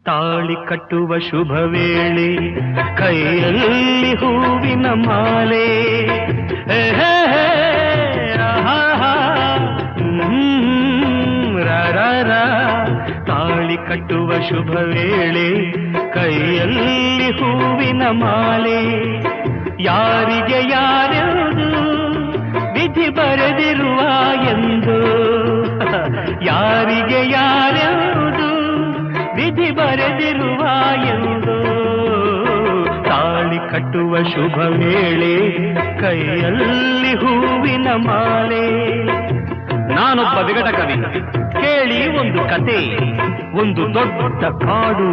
ತಾಳಿ ಕಟ್ಟುವ ಶುಭ ವೇಳೆ ಕೈಯಲ್ಲಿ ಹೂವಿನ ಮಾಲೆ ತಾಳಿ ಕಟ್ಟುವ ಶುಭ ವೇಳೆ ಕೈಯಲ್ಲಿ ಹೂವಿನ ಮಾಲೆ ಯಾರಿಗೆ ಯಾರೆಂದು ವಿಧಿ ಬರೆದಿರುವ ಎಂದು ಯಾರಿಗೆ ಯಾರೆಂದು ವಿಧಿ ಬರೆದಿರುವ ಎಂದು ತಾಳಿ ಕಟ್ಟುವ ಶುಭ ವೇಳೆ ಕೈಯಲ್ಲಿ ಹೂವಿನ ಮಾಲೆ. ನಾನೊಬ್ಬ ವಿಗಟ ಕವಿ, ಕೇಳಿ ಒಂದು ಕತೆ. ಒಂದು ದೊಡ್ಡ ಕಾಡು